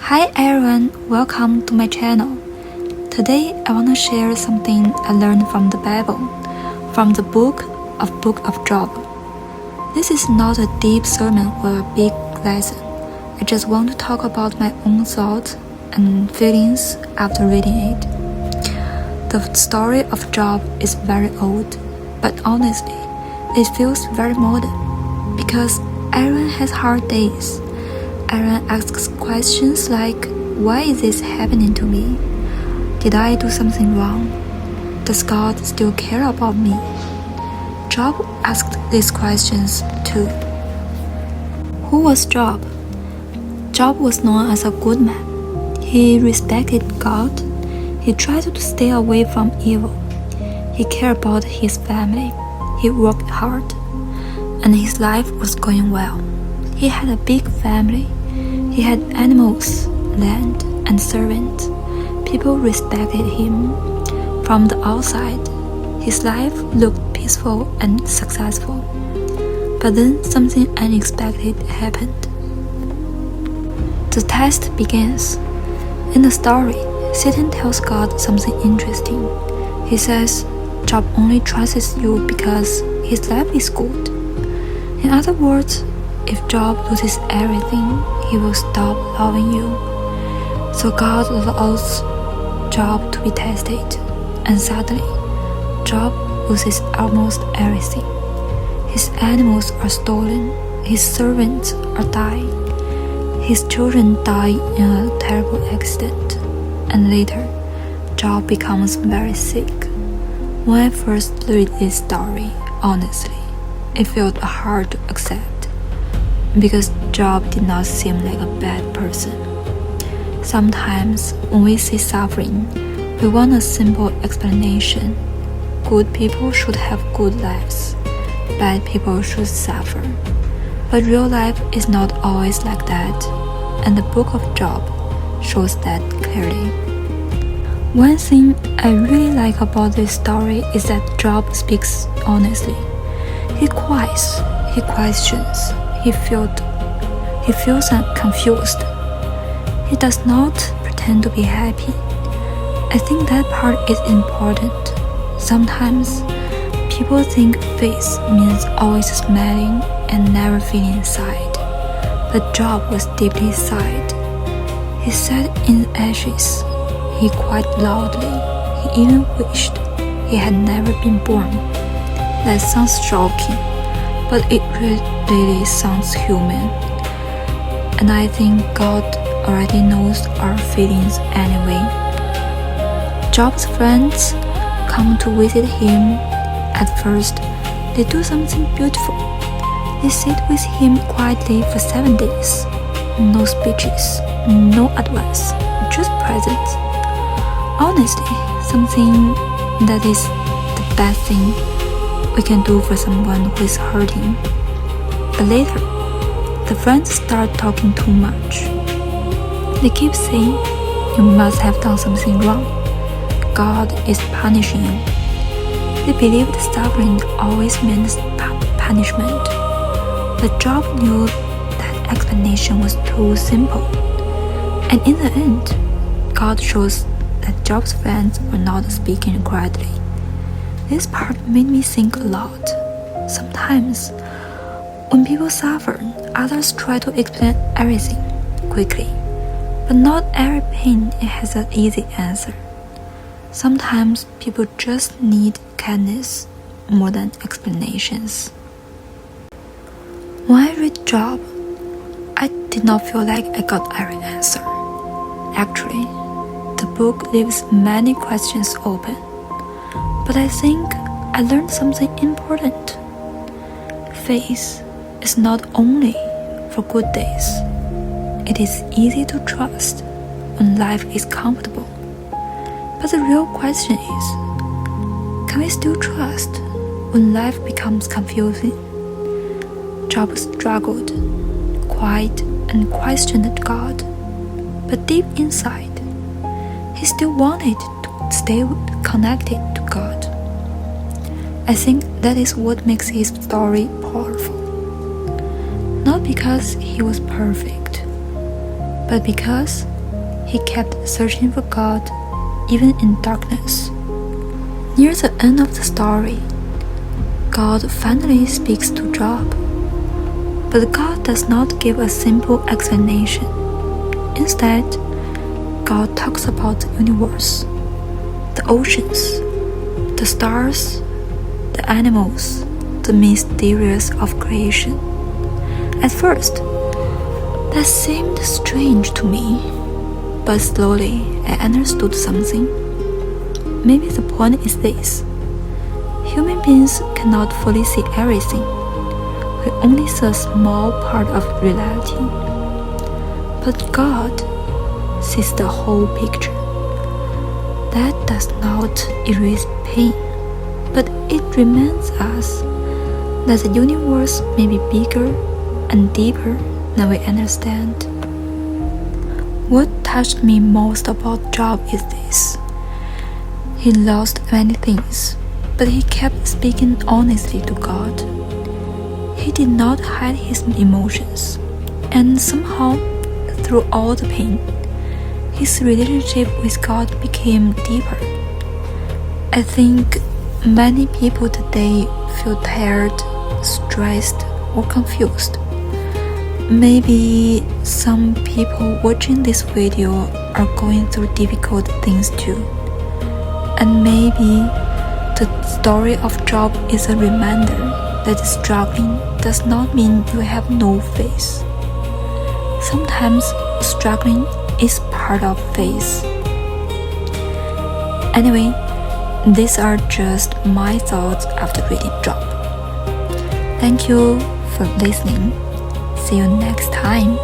Hi everyone, welcome to my channel. Today I want to share something I learned from the Bible, from the book of Job. This is not a deep sermon or a big lesson. I just want to talk about my own thoughts and feelings after reading it. The story of Job is very old, but honestly, it feels very modern because everyone has hard days. Everyone asks questions like, why is this happening to me? Did I do something wrong? Does God still care about me? Job asked these questions too. Who was Job? Job was known as a good man. He respected God. He tried to stay away from evil. He cared about his family. He worked hard. And his life was going well. He had a big family. He had animals, land, and servants. People respected him. From the outside, his life looked peaceful and successful. But then something unexpected happened. The test begins. In the story, Satan tells God something interesting. He says, Job only trusts you because his life is good. In other words, if Job loses everything, he will stop loving you. So God allows Job to be tested, and suddenly, Job loses almost everything. His animals are stolen, his servants are dying, his children die in a terrible accident, and later, Job becomes very sick. When I first read this story, honestly, it felt hard to accept. Because Job did not seem like a bad person. Sometimes, when we see suffering, we want a simple explanation. Good people should have good lives. Bad people should suffer. But real life is not always like that, and the book of Job shows that clearly. One thing I really like about this story is that Job speaks honestly. He cries, he questions. He feels confused. He does not pretend to be happy. I think that part is important. Sometimes people think faith means always smiling and never feeling sad. But Job was deeply sad. He sat in ashes. He cried loudly. He even wished he had never been born. That sounds shocking, but it really sounds human. And I think God already knows our feelings anyway. Job's friends come to visit him. At first, they do something beautiful. They sit with him quietly for 7 days. No speeches, no advice, just presence. Honestly, something that is the best thing we can do for someone who is hurting. But later, the friends start talking too much. They keep saying, you must have done something wrong. God is punishing you. They believed suffering always meant punishment. But Job knew that explanation was too simple. And in the end, God shows that Job's friends were not speaking correctly. This part made me think a lot. Sometimes, when people suffer, others try to explain everything quickly. But not every pain has an easy answer. Sometimes people just need kindness more than explanations. When I read Job, I did not feel like I got every answer. Actually, the book leaves many questions open. But I think I learned something important. Faith is not only for good days. It is easy to trust when life is comfortable. But the real question is, can we still trust when life becomes confusing? Job struggled, cried, and questioned God. But deep inside, he still wanted to stay connected to God. I think that is what makes his story powerful. Not because he was perfect, but because he kept searching for God even in darkness. Near the end of the story, God finally speaks to Job. But God does not give a simple explanation. Instead, God talks about the universe, the oceans, the stars, the animals, the mysterious of creation. At first, that seemed strange to me, but slowly I understood something. Maybe the point is this: human beings cannot fully see everything. We only see a small part of reality. But God sees the whole picture. That does not erase pain, but it reminds us that the universe may be bigger and deeper than we understand. What touched me most about Job is this: he lost many things, but he kept speaking honestly to God. He did not hide his emotions, and somehow, through all the pain, his relationship with God became deeper. I think many people today feel tired, stressed, or confused. Maybe some people watching this video are going through difficult things too. And maybe the story of Job is a reminder that struggling does not mean you have no faith. Sometimes struggling is part of faith. Anyway, these are just my thoughts after reading Job. Thank you for listening. See you next time.